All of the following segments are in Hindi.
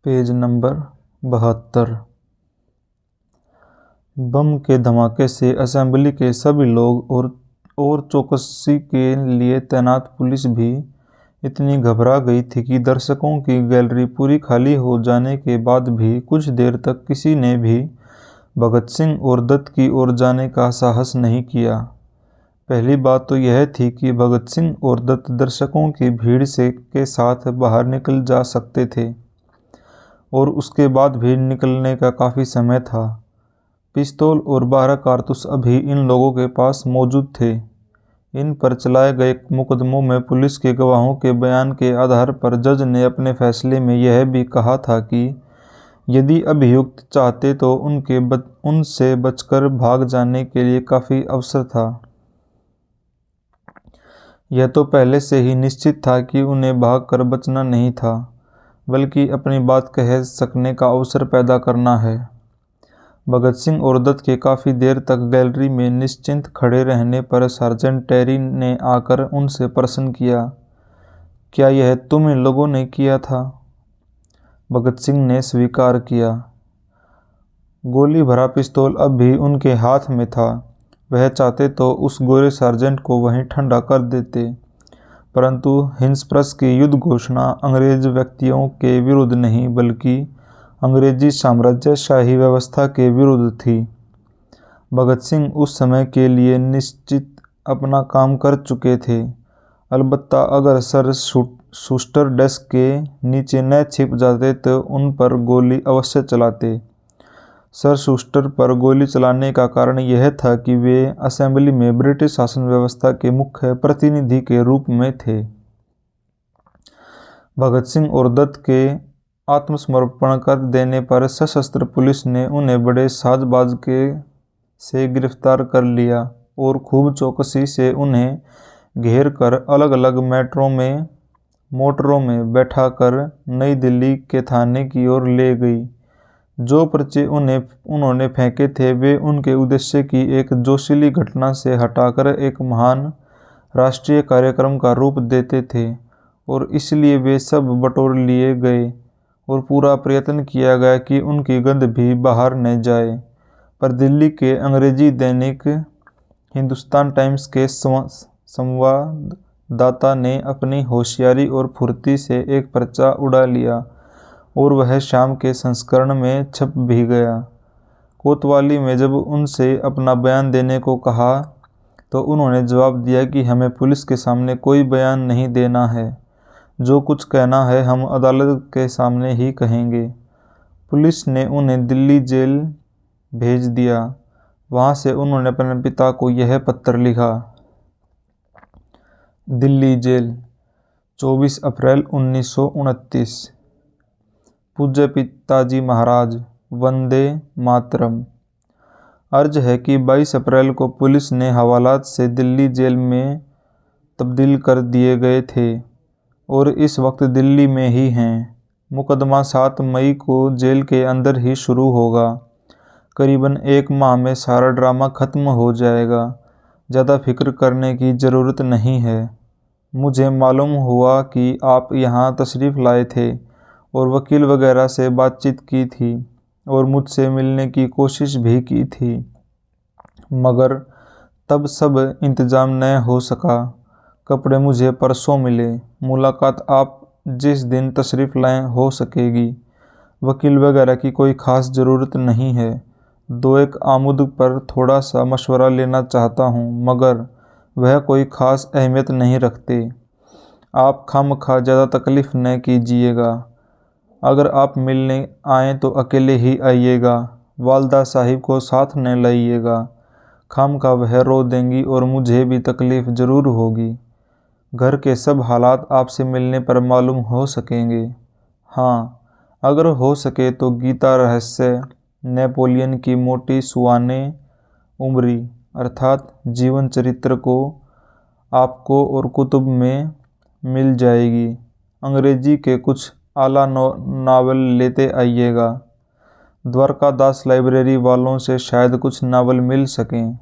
Page number 72। बम के धमाके से असेंबली के सभी लोग और चौकसी के लिए तैनात पुलिस भी इतनी घबरा गई थी कि दर्शकों की गैलरी पूरी खाली हो जाने के बाद भी कुछ देर तक किसी ने भी भगत सिंह और दत्त की ओर जाने का साहस नहीं किया। पहली बात तो यह थी कि भगत सिंह और दत्त दर्शकों की भीड़ से के साथ बाहर निकल जा सकते थे और उसके बाद भी निकलने का काफ़ी समय था। पिस्तौल और 12 कारतूस अभी इन लोगों के पास मौजूद थे। इन पर चलाए गए मुकदमों में पुलिस के गवाहों के बयान के आधार पर जज ने अपने फैसले में यह भी कहा था कि यदि अभियुक्त चाहते तो उनसे बचकर भाग जाने के लिए काफ़ी अवसर था। यह तो पहले से ही निश्चित था कि उन्हें भाग कर बचना नहीं था, बल्कि अपनी बात कह सकने का अवसर पैदा करना है। भगत सिंह और दत्त के काफ़ी देर तक गैलरी में निश्चिंत खड़े रहने पर सार्जेंट टेरी ने आकर उनसे प्रश्न किया, क्या यह तुम इन लोगों ने किया था? भगत सिंह ने स्वीकार किया। गोली भरा पिस्तौल अब भी उनके हाथ में था। वह चाहते तो उस गोरे सार्जेंट को वहीं ठंडा कर देते, परंतु हिंसप्रस की युद्ध घोषणा अंग्रेज व्यक्तियों के विरुद्ध नहीं बल्कि अंग्रेजी साम्राज्यशाही व्यवस्था के विरुद्ध थी। भगत सिंह उस समय के लिए निश्चित अपना काम कर चुके थे। अलबत्ता अगर सर शूस्टर डेस्क के नीचे न छिप जाते तो उन पर गोली अवश्य चलाते। सर शूस्टर पर गोली चलाने का कारण यह था कि वे असेंबली में ब्रिटिश शासन व्यवस्था के मुख्य प्रतिनिधि के रूप में थे। भगत सिंह और दत्त के आत्मसमर्पण कर देने पर सशस्त्र पुलिस ने उन्हें बड़े साजबाज से गिरफ्तार कर लिया और खूब चौकसी से उन्हें घेर कर अलग अलग मोटरों में बैठाकर नई दिल्ली के थाने की ओर ले गई। जो पर्चे उन्होंने फेंके थे वे उनके उद्देश्य की एक जोशीली घटना से हटाकर एक महान राष्ट्रीय कार्यक्रम का रूप देते थे और इसलिए वे सब बटोर लिए गए और पूरा प्रयत्न किया गया कि उनकी गंध भी बाहर न जाए। पर दिल्ली के अंग्रेजी दैनिक हिंदुस्तान टाइम्स के संवाददाता ने अपनी होशियारी और फुर्ती से एक पर्चा उड़ा लिया और वह शाम के संस्करण में छप भी गया। कोतवाली में जब उनसे अपना बयान देने को कहा तो उन्होंने जवाब दिया कि हमें पुलिस के सामने कोई बयान नहीं देना है। जो कुछ कहना है हम अदालत के सामने ही कहेंगे। पुलिस ने उन्हें दिल्ली जेल भेज दिया। वहाँ से उन्होंने अपने पिता को यह पत्र लिखा। दिल्ली जेल, 24 अप्रैल 1929। पूज्य पिताजी महाराज, वंदे मातरम। अर्ज है कि 22 अप्रैल को पुलिस ने हवालात से दिल्ली जेल में तब्दील कर दिए गए थे और इस वक्त दिल्ली में ही हैं। मुकदमा 7 मई को जेल के अंदर ही शुरू होगा। करीबन 1 माह में सारा ड्रामा खत्म हो जाएगा। ज़्यादा फिक्र करने की ज़रूरत नहीं है। मुझे मालूम हुआ कि आप यहाँ तशरीफ़ लाए थे और वकील वगैरह से बातचीत की थी और मुझसे मिलने की कोशिश भी की थी, मगर तब सब इंतज़ाम न हो सका। कपड़े मुझे परसों मिले। मुलाकात आप जिस दिन तशरीफ़ लाएं हो सकेगी। वकील वगैरह की कोई ख़ास ज़रूरत नहीं है। 2-1 आमुद पर थोड़ा सा मशवरा लेना चाहता हूँ, मगर वह कोई ख़ास अहमियत नहीं रखते। आप खामखा ज़्यादा तकलीफ़ न कीजिएगा। अगर आप मिलने आएँ तो अकेले ही आइएगा। वालदा साहिब को साथ न लाइएगा। खामखा वह रो देंगी और मुझे भी तकलीफ़ ज़रूर होगी। घर के सब हालात आपसे मिलने पर मालूम हो सकेंगे। हाँ, अगर हो सके तो गीता रहस्य, नेपोलियन की मोटी सुआने उम्री अर्थात जीवन चरित्र को आपको और कुतुब में मिल जाएगी। अंग्रेजी के कुछ आला नावल लेते आइएगा। द्वारकादास लाइब्रेरी वालों से शायद कुछ नावल मिल सकें।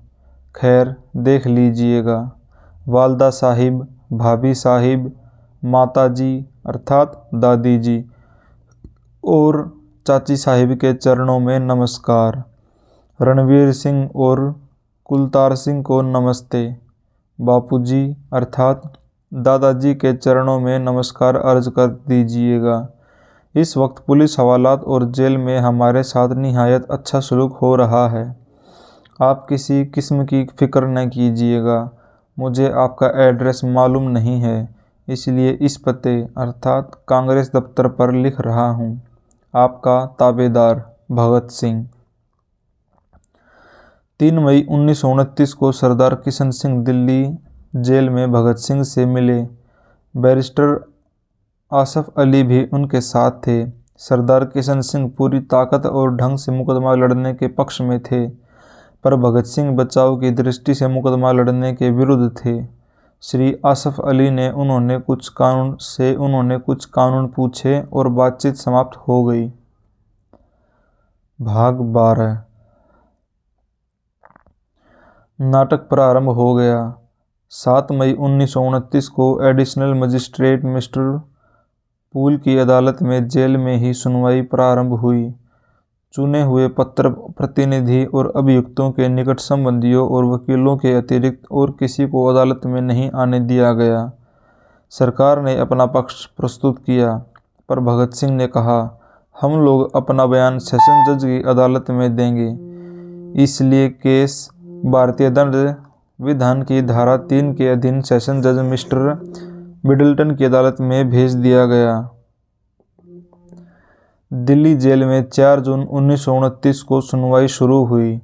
खैर, देख लीजिएगा। वालदा साहिब, भाभी साहिब, माता जी अर्थात दादी जी और चाची साहिब के चरणों में नमस्कार। रणवीर सिंह और कुलतार सिंह को नमस्ते। बापूजी अर्थात दादाजी के चरणों में नमस्कार अर्ज कर दीजिएगा। इस वक्त पुलिस हवालात और जेल में हमारे साथ निहायत अच्छा सलूक हो रहा है। आप किसी किस्म की फ़िक्र न कीजिएगा। मुझे आपका एड्रेस मालूम नहीं है, इसलिए इस पते अर्थात कांग्रेस दफ्तर पर लिख रहा हूँ। आपका ताबेदार भगत सिंह। 3 मई 1929 को सरदार किशन सिंह दिल्ली जेल में भगत सिंह से मिले। बैरिस्टर आसफ अली भी उनके साथ थे। सरदार किशन सिंह पूरी ताकत और ढंग से मुकदमा लड़ने के पक्ष में थे, पर भगत सिंह बचाव की दृष्टि से मुकदमा लड़ने के विरुद्ध थे। श्री आसफ अली ने उन्होंने कुछ कानून पूछे और बातचीत समाप्त हो गई। भाग 12। नाटक प्रारंभ हो गया। 7 मई 1929 को एडिशनल मजिस्ट्रेट मिस्टर पूल की अदालत में जेल में ही सुनवाई प्रारंभ हुई। चुने हुए पत्र प्रतिनिधि और अभियुक्तों के निकट संबंधियों और वकीलों के अतिरिक्त और किसी को अदालत में नहीं आने दिया गया। सरकार ने अपना पक्ष प्रस्तुत किया, पर भगत सिंह ने कहा, हम लोग अपना बयान सेशन जज की अदालत में देंगे। इसलिए केस भारतीय दंड विधान की धारा 3 के अधीन सेशन जज मिस्टर मिडल्टन की अदालत में भेज दिया गया। दिल्ली जेल में 4 जून 1929 को सुनवाई शुरू हुई।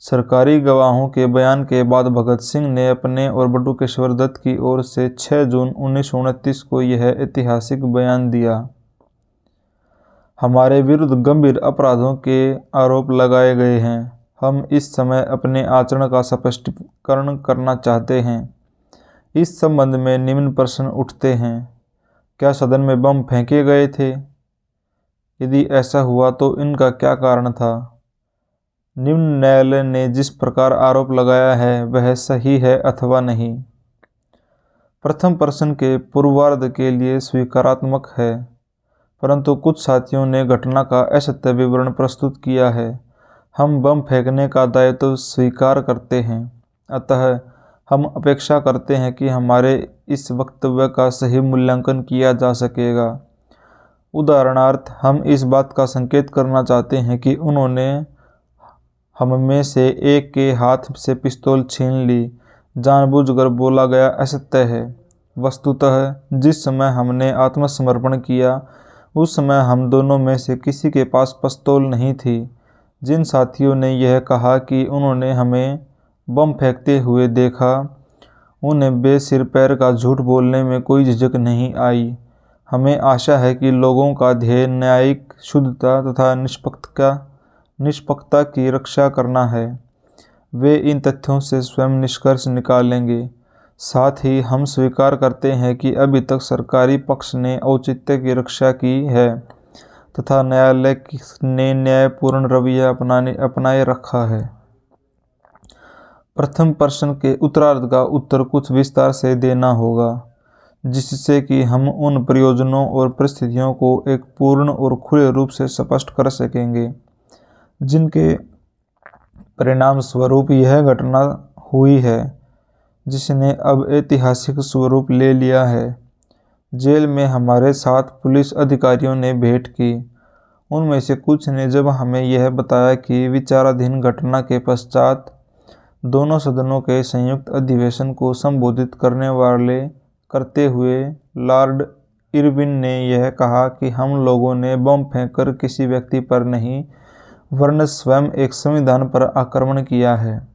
सरकारी गवाहों के बयान के बाद भगत सिंह ने अपने और बटुकेश्वर दत्त की ओर से 6 जून 1929 को यह ऐतिहासिक बयान दिया। हमारे विरुद्ध गंभीर अपराधों के आरोप लगाए गए हैं। हम इस समय अपने आचरण का स्पष्टीकरण करना चाहते हैं। इस संबंध में निम्न प्रश्न उठते हैं। क्या सदन में बम फेंके गए थे? यदि ऐसा हुआ तो इनका क्या कारण था? निम्न न्यायालय ने जिस प्रकार आरोप लगाया है वह सही है अथवा नहीं? प्रथम प्रश्न के पूर्वार्ध के लिए स्वीकारात्मक है, परंतु कुछ साथियों ने घटना का असत्य विवरण प्रस्तुत किया है। हम बम फेंकने का दायित्व स्वीकार करते हैं, अतः हम अपेक्षा करते हैं कि हमारे इस वक्तव्य का सही मूल्यांकन किया जा सकेगा। उदाहरणार्थ, हम इस बात का संकेत करना चाहते हैं कि उन्होंने हम में से एक के हाथ से पिस्तौल छीन ली। जानबूझकर बोला गया असत्य है। वस्तुतः जिस समय हमने आत्मसमर्पण किया उस समय हम दोनों में से किसी के पास पिस्तौल नहीं थी। जिन साथियों ने यह कहा कि उन्होंने हमें बम फेंकते हुए देखा, उन्हें बेसिर पैर का झूठ बोलने में कोई झिझक नहीं आई। हमें आशा है कि लोगों का ध्येय न्यायिक शुद्धता तथा निष्पक्षता की रक्षा करना है। वे इन तथ्यों से स्वयं निष्कर्ष निकालेंगे। साथ ही हम स्वीकार करते हैं कि अभी तक सरकारी पक्ष ने औचित्य की रक्षा की है तथा न्यायालय ने न्यायपूर्ण रवैया अपनाए रखा है। प्रथम प्रश्न के उत्तरार्ध का उत्तर कुछ विस्तार से देना होगा, जिससे कि हम उन प्रयोजनों और परिस्थितियों को एक पूर्ण और खुले रूप से स्पष्ट कर सकेंगे जिनके परिणाम स्वरूप यह घटना हुई है, जिसने अब ऐतिहासिक स्वरूप ले लिया है। जेल में हमारे साथ पुलिस अधिकारियों ने भेंट की। उनमें से कुछ ने जब हमें यह बताया कि विचाराधीन घटना के पश्चात दोनों सदनों के संयुक्त अधिवेशन को संबोधित करते हुए लॉर्ड इरविन ने यह कहा कि हम लोगों ने बम फेंककर किसी व्यक्ति पर नहीं, वरन स्वयं एक संविधान पर आक्रमण किया है,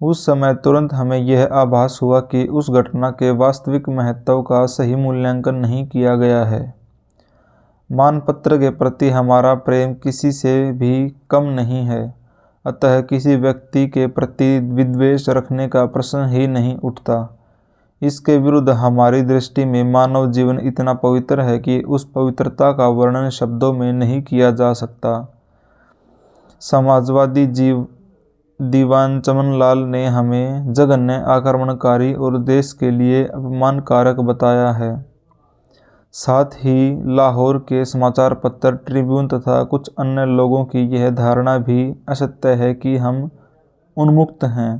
उस समय तुरंत हमें यह आभास हुआ कि उस घटना के वास्तविक महत्व का सही मूल्यांकन नहीं किया गया है। मानपत्र के प्रति हमारा प्रेम किसी से भी कम नहीं है, अतः किसी व्यक्ति के प्रति विद्वेष रखने का प्रश्न ही नहीं उठता। इसके विरुद्ध हमारी दृष्टि में मानव जीवन इतना पवित्र है कि उस पवित्रता का वर्णन शब्दों में नहीं किया जा सकता। समाजवादी दीवान चमनलाल ने हमें जघन्य, आक्रमणकारी और देश के लिए अपमानकारक बताया है। साथ ही लाहौर के समाचार पत्र ट्रिब्यून तथा कुछ अन्य लोगों की यह धारणा भी असत्य है कि हम उन्मुक्त हैं।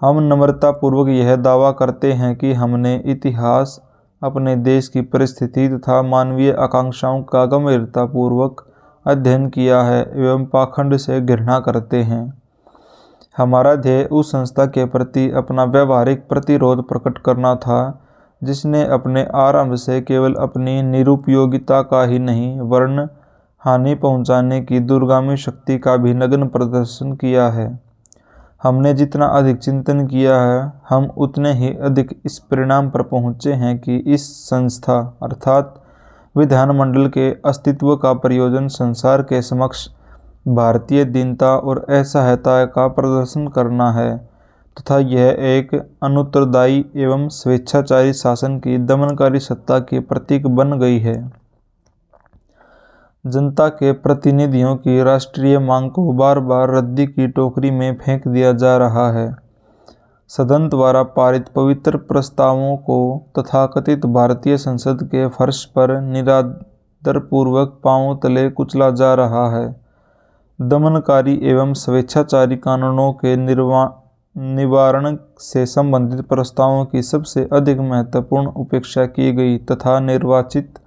हम नम्रतापूर्वक यह दावा करते हैं कि हमने इतिहास, अपने देश की परिस्थिति तथा मानवीय आकांक्षाओं का गंभीरतापूर्वक अध्ययन किया है एवं पाखंड से घृणा करते हैं। हमारा ध्येय उस संस्था के प्रति अपना व्यवहारिक प्रतिरोध प्रकट करना था जिसने अपने आरंभ से केवल अपनी निरुपयोगिता का ही नहीं वरन हानि पहुंचाने की दूरगामी शक्ति का भी नग्न प्रदर्शन किया है। हमने जितना अधिक चिंतन किया है, हम उतने ही अधिक इस परिणाम पर पहुँचे हैं कि इस संस्था अर्थात विधानमंडल के अस्तित्व का प्रयोजन संसार के समक्ष भारतीय दीनता और असहायता का प्रदर्शन करना है तथा यह एक अनुत्तरदायी एवं स्वेच्छाचारी शासन की दमनकारी सत्ता की प्रतीक बन गई है। जनता के प्रतिनिधियों की राष्ट्रीय मांग को बार बार रद्दी की टोकरी में फेंक दिया जा रहा है। सदन द्वारा पारित पवित्र प्रस्तावों को तथाकथित भारतीय संसद के फर्श पर निरादरपूर्वक पांवों तले कुचला जा रहा है। दमनकारी एवं स्वेच्छाचारी कानूनों के निवारण से संबंधित प्रस्तावों की सबसे अधिक महत्वपूर्ण उपेक्षा की गई तथा निर्वाचित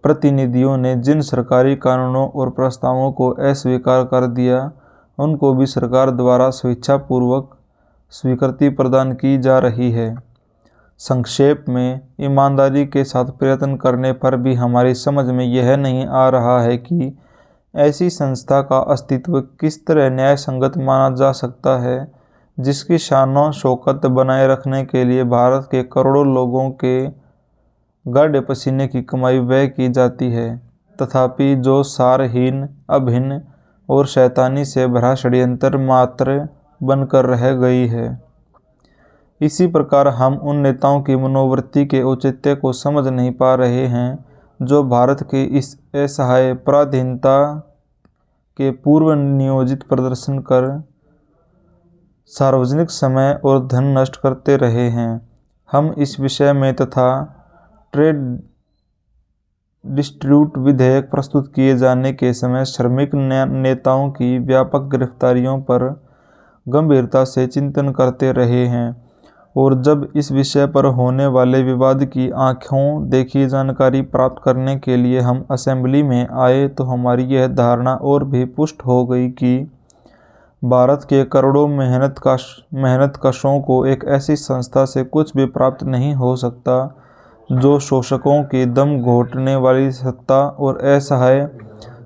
प्रतिनिधियों ने जिन सरकारी कानूनों और प्रस्तावों को अस्वीकार कर दिया, उनको भी सरकार द्वारा स्वेच्छापूर्वक स्वीकृति प्रदान की जा रही है। संक्षेप में, ईमानदारी के साथ प्रयत्न करने पर भी हमारी समझ में यह नहीं आ रहा है कि ऐसी संस्था का अस्तित्व किस तरह न्याय संगत माना जा सकता है जिसकी शान शौकत बनाए रखने के लिए भारत के करोड़ों लोगों के गाढ़े पसीने की कमाई व्यय की जाती है, तथापि जो सारहीन, अभिन्न और शैतानी से भरा षड्यंत्र मात्र बनकर रह गई है। इसी प्रकार हम उन नेताओं की मनोवृत्ति के औचित्य को समझ नहीं पा रहे हैं जो भारत के इस असहाय पराधीनता के पूर्व नियोजित प्रदर्शन कर सार्वजनिक समय और धन नष्ट करते रहे हैं। हम इस विषय में तथा ट्रेड डिस्ट्रीब्यूट विधेयक प्रस्तुत किए जाने के समय श्रमिक नेताओं की व्यापक गिरफ्तारियों पर गंभीरता से चिंतन करते रहे हैं और जब इस विषय पर होने वाले विवाद की आंखों देखी जानकारी प्राप्त करने के लिए हम असेंबली में आए तो हमारी यह धारणा और भी पुष्ट हो गई कि भारत के करोड़ों मेहनतकशों को एक ऐसी संस्था से कुछ भी प्राप्त नहीं हो सकता जो शोषकों की दम घोटने वाली सत्ता और असहाय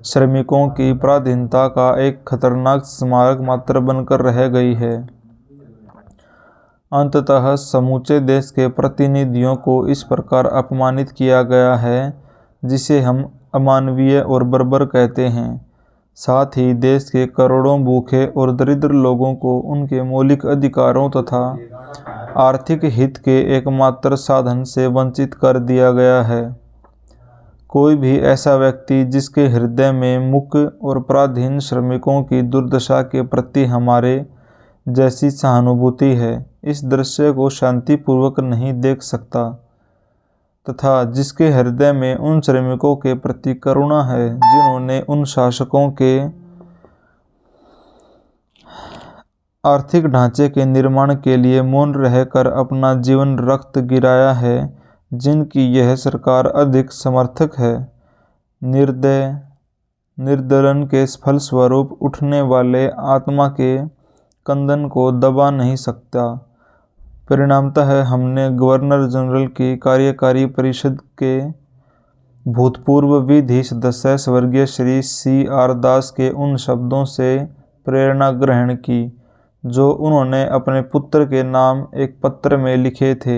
श्रमिकों की पराधीनता का एक खतरनाक स्मारक मात्र बनकर रह गई है। अंततः समूचे देश के प्रतिनिधियों को इस प्रकार अपमानित किया गया है जिसे हम अमानवीय और बर्बर कहते हैं। साथ ही देश के करोड़ों भूखे और दरिद्र लोगों को उनके मौलिक अधिकारों तथा आर्थिक हित के एकमात्र साधन से वंचित कर दिया गया है। कोई भी ऐसा व्यक्ति जिसके हृदय में मूक और पराधीन श्रमिकों की दुर्दशा के प्रति हमारे जैसी सहानुभूति है, इस दृश्य को शांतिपूर्वक नहीं देख सकता तथा जिसके हृदय में उन श्रमिकों के प्रति करुणा है जिन्होंने उन शासकों के आर्थिक ढांचे के निर्माण के लिए मौन रहकर अपना जीवन रक्त गिराया है, जिनकी यह सरकार अधिक समर्थक है। निर्दलन के फलस्वरूप उठने वाले आत्मा के कंदन को दबा नहीं सकता। परिणामतः हमने गवर्नर जनरल की कार्यकारी परिषद के भूतपूर्व विधि सदस्य स्वर्गीय श्री C.R. दास के उन शब्दों से प्रेरणा ग्रहण की जो उन्होंने अपने पुत्र के नाम एक पत्र में लिखे थे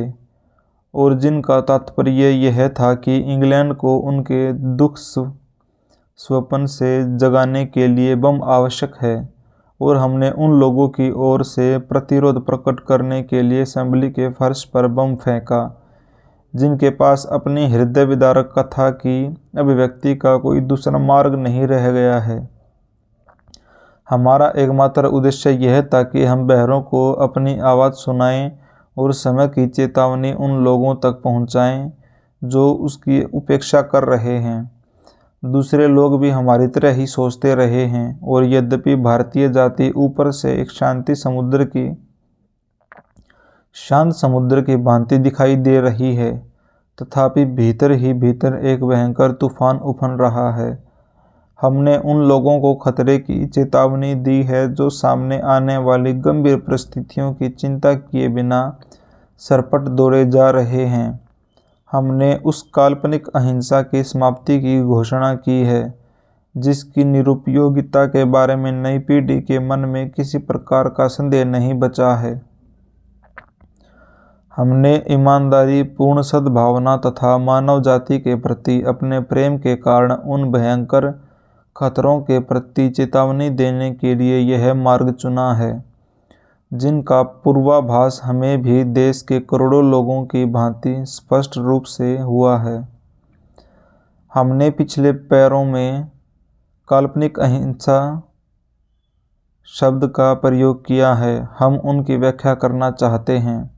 और जिनका तात्पर्य यह था कि इंग्लैंड को उनके दुख स्वप्न से जगाने के लिए बम आवश्यक है और हमने उन लोगों की ओर से प्रतिरोध प्रकट करने के लिए असेंबली के फर्श पर बम फेंका जिनके पास अपनी हृदय विदारक कथा की अभिव्यक्ति का कोई दूसरा मार्ग नहीं रह गया है। हमारा एकमात्र उद्देश्य यह था कि हम बहरों को अपनी आवाज़ सुनाएं और समय की चेतावनी उन लोगों तक पहुंचाएं जो उसकी उपेक्षा कर रहे हैं। दूसरे लोग भी हमारी तरह ही सोचते रहे हैं और यद्यपि भारतीय जाति ऊपर से एक शांत समुद्र की भांति दिखाई दे रही है, तथापि भीतर ही भीतर एक भयंकर तूफान उफन रहा है। हमने उन लोगों को खतरे की चेतावनी दी है जो सामने आने वाली गंभीर परिस्थितियों की चिंता किए बिना सरपट दौड़े जा रहे हैं। हमने उस काल्पनिक अहिंसा की समाप्ति की घोषणा की है जिसकी निरुपयोगिता के बारे में नई पीढ़ी के मन में किसी प्रकार का संदेह नहीं बचा है। हमने ईमानदारी, पूर्ण सद्भावना तथा मानव जाति के प्रति अपने प्रेम के कारण उन भयंकर खतरों के प्रति चेतावनी देने के लिए यह मार्ग चुना है जिनका पूर्वाभास हमें भी देश के करोड़ों लोगों की भांति स्पष्ट रूप से हुआ है। हमने पिछले पैरों में काल्पनिक अहिंसा शब्द का प्रयोग किया है। हम उनकी व्याख्या करना चाहते हैं।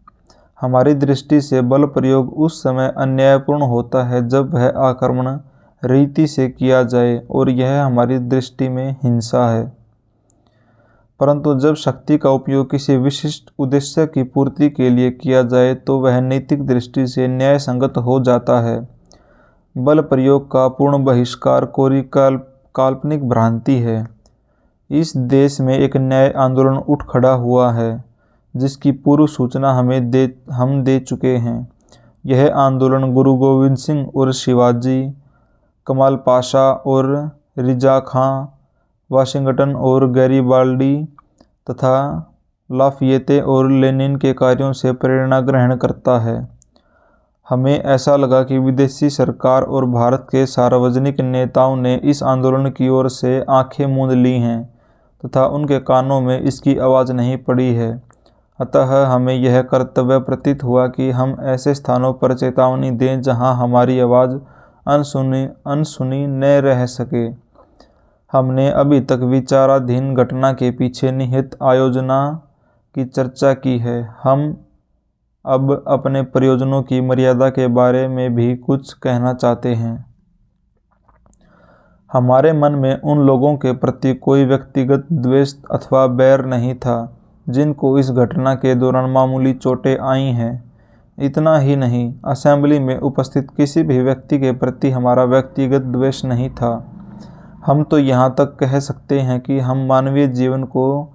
हमारी दृष्टि से बल प्रयोग उस समय अन्यायपूर्ण होता है जब वह आक्रमण रीति से किया जाए और यह हमारी दृष्टि में हिंसा है। परंतु जब शक्ति का उपयोग किसी विशिष्ट उद्देश्य की पूर्ति के लिए किया जाए तो वह नैतिक दृष्टि से न्याय संगत हो जाता है। बल प्रयोग का पूर्ण बहिष्कार कोरी काल्पनिक भ्रांति है। इस देश में एक न्याय आंदोलन उठ खड़ा हुआ है जिसकी पूर्व सूचना हम दे चुके हैं। यह आंदोलन गुरु गोविंद सिंह और शिवाजी, कमाल पाशा और रिजा खां, वाशिंगटन और गैरीबाल्डी तथा लाफियते और लेनिन के कार्यों से प्रेरणा ग्रहण करता है। हमें ऐसा लगा कि विदेशी सरकार और भारत के सार्वजनिक नेताओं ने इस आंदोलन की ओर से आंखें मूंद ली हैं तथा उनके कानों में इसकी आवाज़ नहीं पड़ी है। अतः हमें यह कर्तव्य प्रतीत हुआ कि हम ऐसे स्थानों पर चेतावनी दें जहां हमारी आवाज़ अनसुनी न रह सके। हमने अभी तक विचाराधीन घटना के पीछे निहित आयोजना की चर्चा की है। हम अब अपने प्रयोजनों की मर्यादा के बारे में भी कुछ कहना चाहते हैं। हमारे मन में उन लोगों के प्रति कोई व्यक्तिगत द्वेष अथवा बैर नहीं था जिनको इस घटना के दौरान मामूली चोटें आई हैं। इतना ही नहीं, असेंबली में उपस्थित किसी भी व्यक्ति के प्रति हमारा व्यक्तिगत द्वेष नहीं था। हम तो यहाँ तक कह सकते हैं कि हम मानवीय जीवन को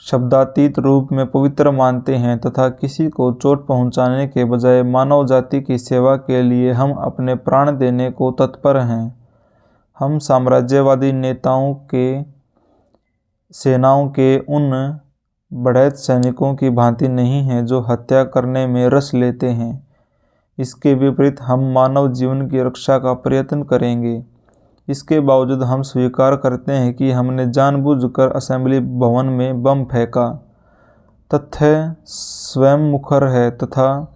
शब्दातीत रूप में पवित्र मानते हैं तथा किसी को चोट पहुँचाने के बजाय मानव जाति की सेवा के लिए हम अपने प्राण देने को तत्पर हैं। हम साम्राज्यवादी सेनाओं के उन बढ़ैत सैनिकों की भांति नहीं हैं जो हत्या करने में रस लेते हैं। इसके विपरीत हम मानव जीवन की रक्षा का प्रयत्न करेंगे। इसके बावजूद हम स्वीकार करते हैं कि हमने जानबूझकर असेंबली भवन में बम फेंका। तथ्य स्वयं मुखर है तथा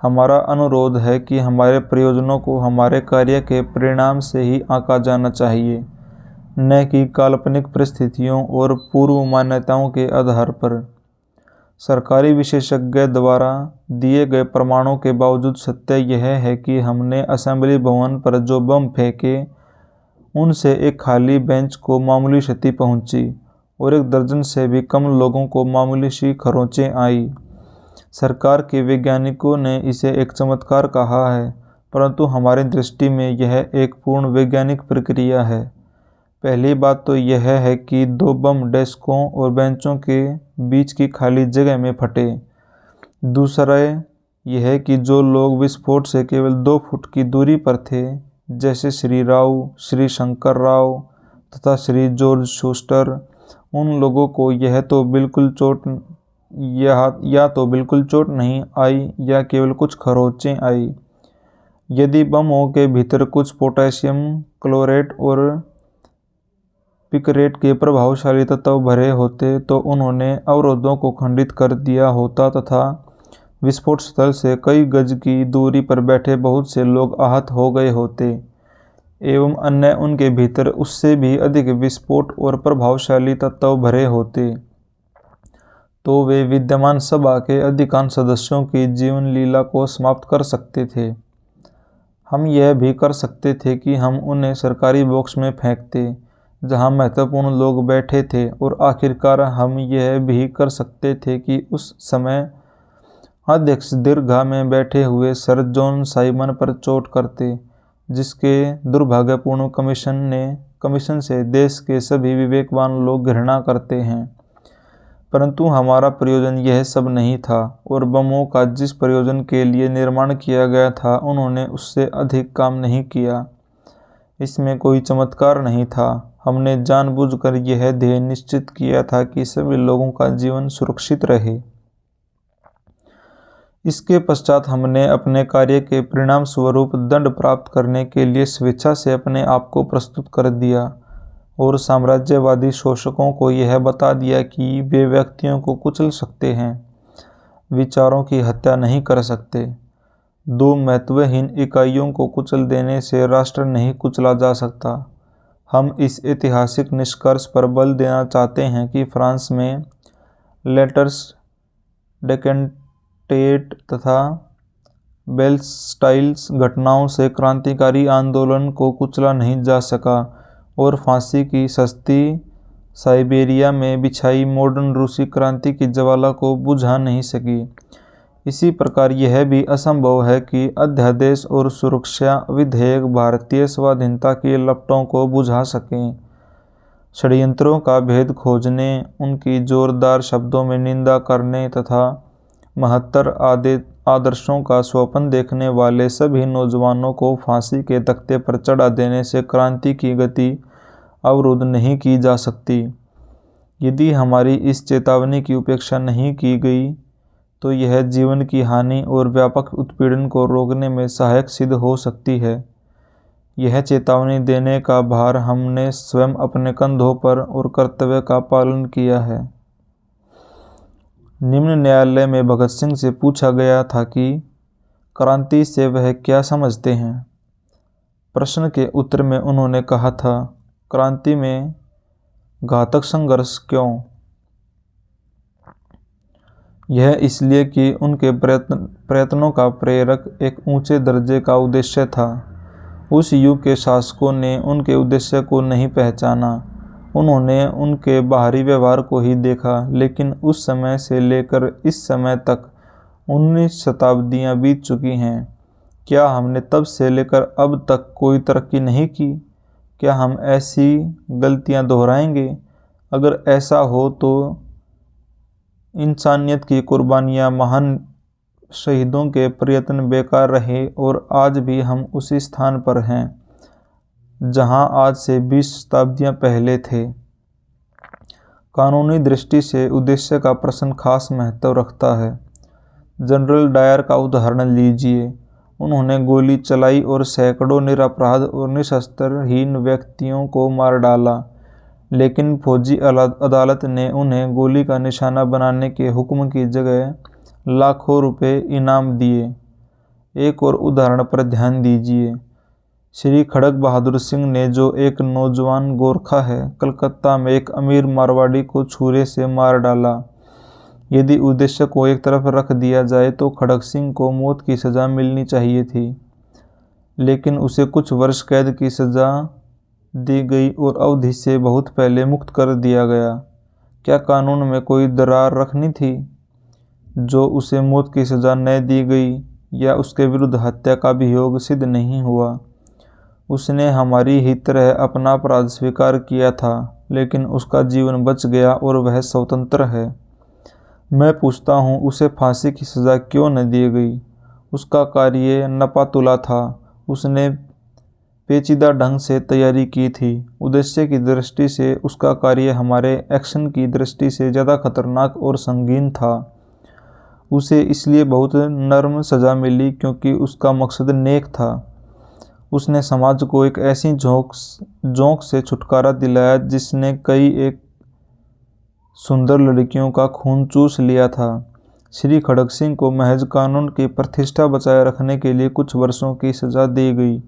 हमारा अनुरोध है कि हमारे प्रयोजनों को हमारे कार्य के परिणाम से ही आंका जाना चाहिए, न कि काल्पनिक परिस्थितियों और पूर्व मान्यताओं के आधार पर। सरकारी विशेषज्ञ द्वारा दिए गए प्रमाणों के बावजूद सत्य यह है कि हमने असेंबली भवन पर जो बम फेंके उनसे एक खाली बेंच को मामूली क्षति पहुंची और 1 दर्जन से भी कम लोगों को मामूली सी खरोंचें आई। सरकार के वैज्ञानिकों ने इसे एक चमत्कार कहा है, परंतु हमारी दृष्टि में यह एक पूर्ण वैज्ञानिक प्रक्रिया है। पहली बात तो यह है कि 2 बम डेस्कों और बेंचों के बीच की खाली जगह में फटे। दूसरा यह कि जो लोग विस्फोट से केवल 2 फुट की दूरी पर थे, जैसे श्री राव, श्री शंकर राव तथा श्री जॉर्ज शूस्टर, उन लोगों को या तो बिल्कुल चोट नहीं आई या केवल कुछ खरोंचें आई। यदि बमों के भीतर कुछ पोटेशियम क्लोरेट और पिकरेट के प्रभावशाली तत्व भरे होते तो उन्होंने अवरोधों को खंडित कर दिया होता तथा विस्फोट स्थल से कई गज की दूरी पर बैठे बहुत से लोग आहत हो गए होते एवं अन्य उनके भीतर उससे भी अधिक विस्फोट और प्रभावशाली तत्व भरे होते तो वे विद्यमान सभा के अधिकांश सदस्यों की जीवन लीला को समाप्त कर सकते थे। हम यह भी कर सकते थे कि हम उन्हें सरकारी बॉक्स में फेंकते जहां महत्वपूर्ण लोग बैठे थे, और आखिरकार हम यह भी कर सकते थे कि उस समय अध्यक्ष दीर्घा में बैठे हुए सर जॉन साइमन पर चोट करते, जिसके दुर्भाग्यपूर्ण कमीशन से देश के सभी विवेकवान लोग घृणा करते हैं। परंतु हमारा प्रयोजन यह सब नहीं था, और बमों का जिस प्रयोजन के लिए निर्माण किया गया था उन्होंने उससे अधिक काम नहीं किया। इसमें कोई चमत्कार नहीं था। हमने जानबूझकर यह ध्येय निश्चित किया था कि सभी लोगों का जीवन सुरक्षित रहे। इसके पश्चात हमने अपने कार्य के परिणाम स्वरूप दंड प्राप्त करने के लिए स्वेच्छा से अपने आप को प्रस्तुत कर दिया, और साम्राज्यवादी शोषकों को यह बता दिया कि वे व्यक्तियों को कुचल सकते हैं, विचारों की हत्या नहीं कर सकते। दो महत्वहीन इकाइयों को कुचल देने से राष्ट्र नहीं कुचला जा सकता। हम इस ऐतिहासिक निष्कर्ष पर बल देना चाहते हैं कि फ्रांस में लेटर्स डेकेंटेट तथा बेलस्टाइल्स घटनाओं से क्रांतिकारी आंदोलन को कुचला नहीं जा सका, और फांसी की सस्ती साइबेरिया में बिछाई मॉडर्न रूसी क्रांति की ज्वाला को बुझा नहीं सकी। इसी प्रकार यह भी असंभव है कि अध्यादेश और सुरक्षा विधेयक भारतीय स्वाधीनता की लपटों को बुझा सकें। षड्यंत्रों का भेद खोजने, उनकी जोरदार शब्दों में निंदा करने तथा महत्तर आदर्शों का स्वप्न देखने वाले सभी नौजवानों को फांसी के तख्ते पर चढ़ा देने से क्रांति की गति अवरुद्ध नहीं की जा सकती। यदि हमारी इस चेतावनी की उपेक्षा नहीं की गई तो यह जीवन की हानि और व्यापक उत्पीड़न को रोकने में सहायक सिद्ध हो सकती है। यह चेतावनी देने का भार हमने स्वयं अपने कंधों पर और कर्तव्य का पालन किया है। निम्न न्यायालय में भगत सिंह से पूछा गया था कि क्रांति से वह क्या समझते हैं। प्रश्न के उत्तर में उन्होंने कहा था, क्रांति में घातक संघर्ष क्यों? यह इसलिए कि उनके प्रयत्नों का प्रेरक एक ऊंचे दर्जे का उद्देश्य था। उस युग के शासकों ने उनके उद्देश्य को नहीं पहचाना, उन्होंने उनके बाहरी व्यवहार को ही देखा। लेकिन उस समय से लेकर इस समय तक 19 शताब्दियाँ बीत चुकी हैं। क्या हमने तब से लेकर अब तक कोई तरक्की नहीं की? क्या हम ऐसी गलतियां दोहराएंगे? अगर ऐसा हो तो इंसानियत की कुर्बानियां, महान शहीदों के प्रयत्न बेकार रहे, और आज भी हम उसी स्थान पर हैं जहां आज से 20 शताब्दियां पहले थे। कानूनी दृष्टि से उद्देश्य का प्रश्न खास महत्व रखता है। जनरल डायर का उदाहरण लीजिए। उन्होंने गोली चलाई और सैकड़ों निरपराध और निशस्त्रहीन व्यक्तियों को मार डाला, लेकिन फौजी अदालत ने उन्हें गोली का निशाना बनाने के हुक्म की जगह लाखों रुपए इनाम दिए। एक और उदाहरण पर ध्यान दीजिए। श्री खड़ग बहादुर सिंह ने, जो एक नौजवान गोरखा है, कलकत्ता में एक अमीर मारवाड़ी को छुरे से मार डाला। यदि उद्देश्य को एक तरफ रख दिया जाए तो खड़ग सिंह को मौत की सज़ा मिलनी चाहिए थी, लेकिन उसे कुछ वर्ष कैद की सज़ा दी गई और अवधि से बहुत पहले मुक्त कर दिया गया। क्या कानून में कोई दरार रखनी थी जो उसे मौत की सज़ा न दी गई, या उसके विरुद्ध हत्या का अभियोग सिद्ध नहीं हुआ? उसने हमारी ही तरह अपना अपराध स्वीकार किया था, लेकिन उसका जीवन बच गया और वह स्वतंत्र है। मैं पूछता हूँ, उसे फांसी की सज़ा क्यों न दी गई? उसका कार्य नपा तुला था। उसने पेचीदा ढंग से तैयारी की थी। उद्देश्य की दृष्टि से उसका कार्य हमारे एक्शन की दृष्टि से ज़्यादा खतरनाक और संगीन था। उसे इसलिए बहुत नर्म सज़ा मिली क्योंकि उसका मकसद नेक था। उसने समाज को एक ऐसी झोंक से छुटकारा दिलाया जिसने कई एक सुंदर लड़कियों का खून चूस लिया था। श्री खड़ग सिंह को महज कानून की प्रतिष्ठा बचाए रखने के लिए कुछ वर्षों की सज़ा दी गई।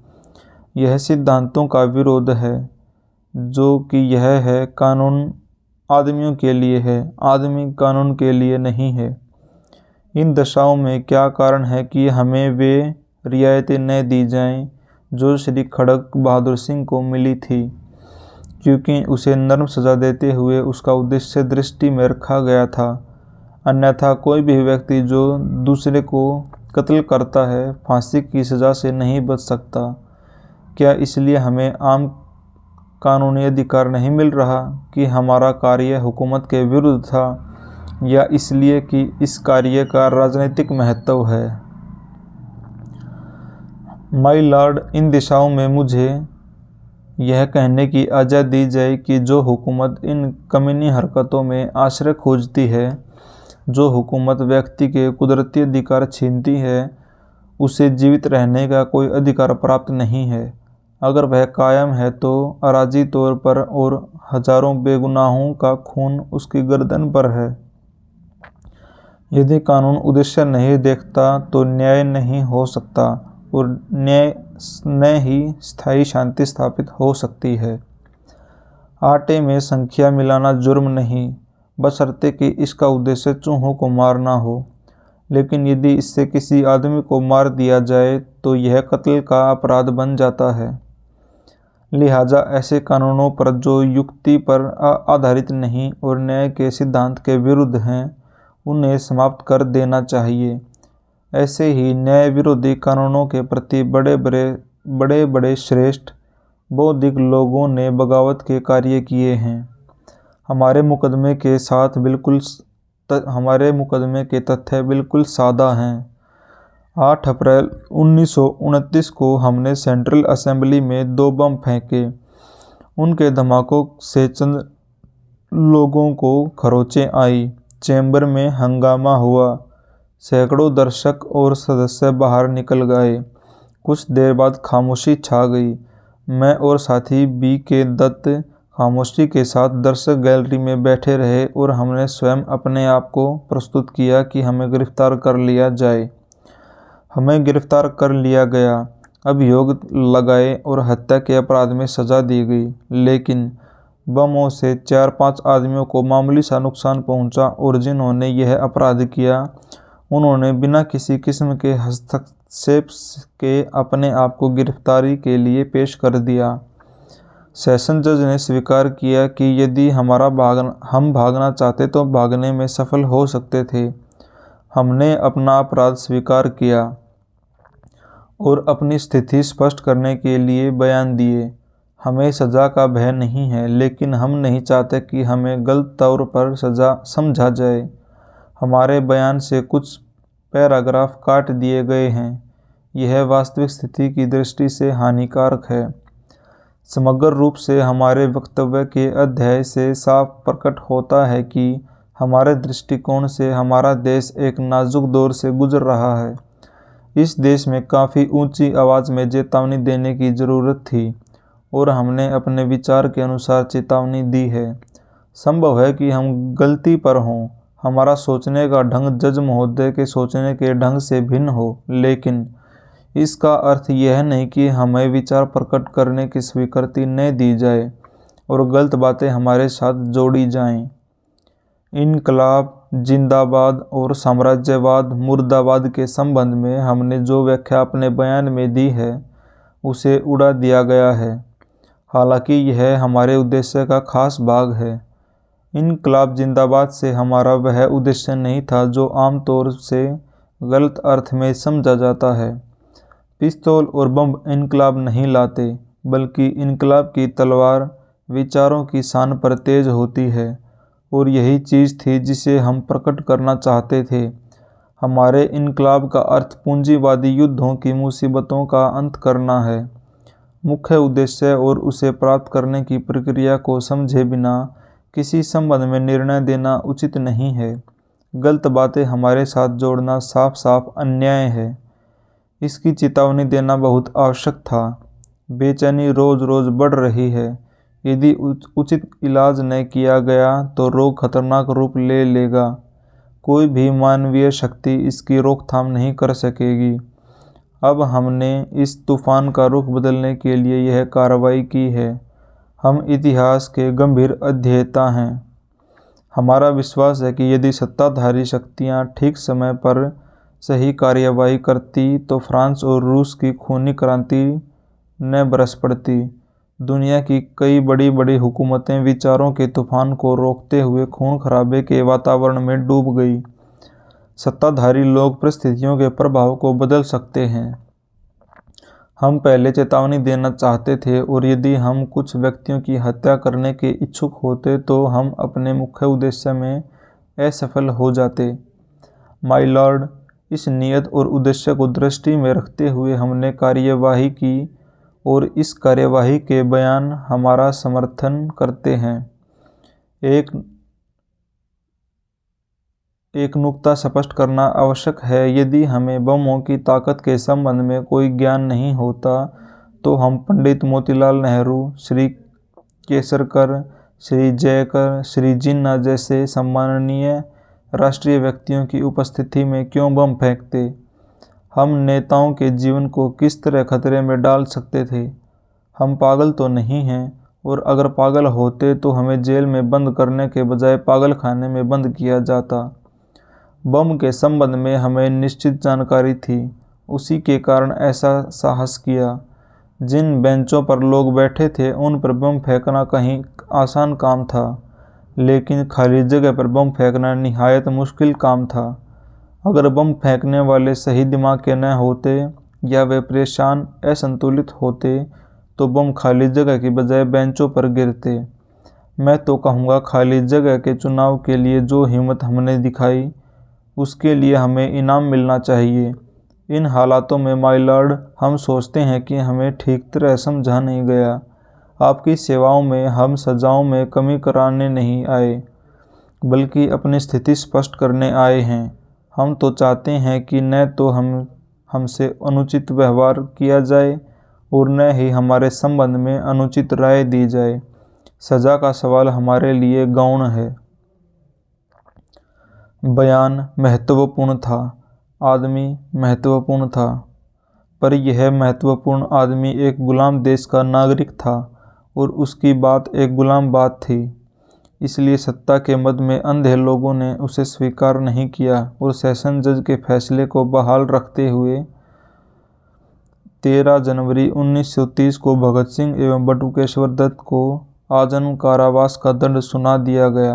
यह सिद्धांतों का विरोध है, जो कि यह है, कानून आदमियों के लिए है, आदमी कानून के लिए नहीं है। इन दशाओं में क्या कारण है कि हमें वे रियायतें न दी जाएं जो श्री खड़ग बहादुर सिंह को मिली थी, क्योंकि उसे नर्म सज़ा देते हुए उसका उद्देश्य दृष्टि में रखा गया था। अन्यथा कोई भी व्यक्ति जो दूसरे को कत्ल करता है फांसी की सज़ा से नहीं बच सकता। क्या इसलिए हमें आम कानूनी अधिकार नहीं मिल रहा कि हमारा कार्य हुकूमत के विरुद्ध था, या इसलिए कि इस कार्य का राजनीतिक महत्व है? माय लॉर्ड, इन दिशाओं में मुझे यह कहने की आज़ादी दी जाए कि जो हुकूमत इन कमीनी हरकतों में आश्रय खोजती है, जो हुकूमत व्यक्ति के कुदरती अधिकार छीनती है, उसे जीवित रहने का कोई अधिकार प्राप्त नहीं है। अगर वह कायम है तो अराजी तौर पर, और हजारों बेगुनाहों का खून उसकी गर्दन पर है। यदि कानून उद्देश्य नहीं देखता तो न्याय नहीं हो सकता, और न्याय न ही स्थायी शांति स्थापित हो सकती है। आटे में संख्या मिलाना जुर्म नहीं, बशर्ते कि इसका उद्देश्य चूहों को मारना हो। लेकिन यदि इससे किसी आदमी को मार दिया जाए तो यह कत्ल का अपराध बन जाता है। लिहाजा ऐसे कानूनों पर जो युक्ति पर आधारित नहीं और न्याय के सिद्धांत के विरुद्ध हैं, उन्हें समाप्त कर देना चाहिए। ऐसे ही न्याय विरोधी कानूनों के प्रति बड़े बड़े श्रेष्ठ बौद्धिक लोगों ने बगावत के कार्य किए हैं। हमारे मुकदमे के तथ्य बिल्कुल सादा हैं। 8 अप्रैल 1929 को हमने सेंट्रल असेंबली में 2 बम फेंके। उनके धमाकों से चंद लोगों को खरोंचें आई। चैम्बर में हंगामा हुआ। सैकड़ों दर्शक और सदस्य बाहर निकल गए। कुछ देर बाद खामोशी छा गई। मैं और साथी B.K. दत्त खामोशी के साथ दर्शक गैलरी में बैठे रहे और हमने स्वयं अपने आप को प्रस्तुत किया कि हमें गिरफ्तार कर लिया जाए। हमें गिरफ्तार कर लिया गया, अभियोग लगाए और हत्या के अपराध में सज़ा दी गई। लेकिन बमों से 4-5 आदमियों को मामूली सा नुकसान पहुंचा, और जिन्होंने यह अपराध किया उन्होंने बिना किसी किस्म के हस्तक्षेप के अपने आप को गिरफ्तारी के लिए पेश कर दिया। सेशन जज ने स्वीकार किया कि यदि हम भागना चाहते तो भागने में सफल हो सकते थे। हमने अपना अपराध स्वीकार किया और अपनी स्थिति स्पष्ट करने के लिए बयान दिए। हमें सज़ा का भय नहीं है, लेकिन हम नहीं चाहते कि हमें गलत तौर पर सज़ा समझा जाए। हमारे बयान से कुछ पैराग्राफ काट दिए गए हैं। यह वास्तविक स्थिति की दृष्टि से हानिकारक है। समग्र रूप से हमारे वक्तव्य के अध्याय से साफ प्रकट होता है कि हमारे दृष्टिकोण से हमारा देश एक नाजुक दौर से गुजर रहा है। इस देश में काफ़ी ऊंची आवाज़ में चेतावनी देने की ज़रूरत थी, और हमने अपने विचार के अनुसार चेतावनी दी है। संभव है कि हम गलती पर हों, हमारा सोचने का ढंग जज महोदय के सोचने के ढंग से भिन्न हो, लेकिन इसका अर्थ यह नहीं कि हमें विचार प्रकट करने की स्वीकृति न दी जाए और गलत बातें हमारे साथ जोड़ी जाएं। इनकलाब जिंदाबाद और साम्राज्यवाद मुर्दाबाद के संबंध में हमने जो व्याख्या अपने बयान में दी है, उसे उड़ा दिया गया है। हालांकि यह हमारे उद्देश्य का खास भाग है। इनकलाब जिंदाबाद से हमारा वह उद्देश्य नहीं था जो आमतौर से गलत अर्थ में समझा जाता है। पिस्तौल और बम इनकलाब नहीं लाते, बल्कि इनकलाब की तलवार विचारों की शान पर तेज होती है, और यही चीज़ थी जिसे हम प्रकट करना चाहते थे। हमारे इनकलाब का अर्थ पूंजीवादी युद्धों की मुसीबतों का अंत करना है। मुख्य उद्देश्य और उसे प्राप्त करने की प्रक्रिया को समझे बिना किसी संबंध में निर्णय देना उचित नहीं है। गलत बातें हमारे साथ जोड़ना साफ साफ अन्याय है। इसकी चेतावनी देना बहुत आवश्यक था। बेचैनी रोज़ रोज़ बढ़ रही है। यदि उचित इलाज न किया गया तो रोग खतरनाक रूप ले लेगा। कोई भी मानवीय शक्ति इसकी रोकथाम नहीं कर सकेगी। अब हमने इस तूफान का रुख बदलने के लिए यह कार्रवाई की है। हम इतिहास के गंभीर अध्येता हैं। हमारा विश्वास है कि यदि सत्ताधारी शक्तियां ठीक समय पर सही कार्यवाही करती तो फ्रांस और रूस की खूनी क्रांति न बरस पड़ती। दुनिया की कई बड़ी बड़ी हुकूमतें विचारों के तूफान को रोकते हुए खून खराबे के वातावरण में डूब गई। सत्ताधारी लोग परिस्थितियों के प्रभाव को बदल सकते हैं। हम पहले चेतावनी देना चाहते थे और यदि हम कुछ व्यक्तियों की हत्या करने के इच्छुक होते तो हम अपने मुख्य उद्देश्य में असफल हो जाते। माय लॉर्ड, इस नियत और उद्देश्य को दृष्टि में रखते हुए हमने कार्यवाही की और इस कार्यवाही के बयान हमारा समर्थन करते हैं। एक नुक्ता स्पष्ट करना आवश्यक है, यदि हमें बमों की ताकत के संबंध में कोई ज्ञान नहीं होता तो हम पंडित मोतीलाल नेहरू, श्री केसरकर, श्री जयकर, श्री जिन्ना जैसे सम्माननीय राष्ट्रीय व्यक्तियों की उपस्थिति में क्यों बम फेंकते? हम नेताओं के जीवन को किस तरह खतरे में डाल सकते थे? हम पागल तो नहीं हैं, और अगर पागल होते तो हमें जेल में बंद करने के बजाय पागल खाने में बंद किया जाता। बम के संबंध में हमें निश्चित जानकारी थी, उसी के कारण ऐसा साहस किया। जिन बेंचों पर लोग बैठे थे उन पर बम फेंकना कहीं आसान काम था, लेकिन खाली जगह पर बम फेंकना निहायत मुश्किल काम था। अगर बम फेंकने वाले सही दिमाग के न होते या वे परेशान असंतुलित होते तो बम खाली जगह की बजाय बेंचों पर गिरते। मैं तो कहूँगा, खाली जगह के चुनाव के लिए जो हिम्मत हमने दिखाई उसके लिए हमें इनाम मिलना चाहिए। इन हालातों में माय लॉर्ड, हम सोचते हैं कि हमें ठीक तरह समझा नहीं गया। आपकी सेवाओं में हम सजाओं में कमी कराने नहीं आए, बल्कि अपनी स्थिति स्पष्ट करने आए हैं। हम तो चाहते हैं कि न तो हमसे अनुचित व्यवहार किया जाए और न ही हमारे संबंध में अनुचित राय दी जाए। सजा का सवाल हमारे लिए गौण है। बयान महत्वपूर्ण था, आदमी महत्वपूर्ण था, पर यह महत्वपूर्ण आदमी एक गुलाम देश का नागरिक था और उसकी बात एक गुलाम बात थी। इसलिए सत्ता के मद में अंधे लोगों ने उसे स्वीकार नहीं किया और सेशन जज के फैसले को बहाल रखते हुए 13 जनवरी 1930 को भगत सिंह एवं बटुकेश्वर दत्त को आजीवन कारावास का दंड सुना दिया गया।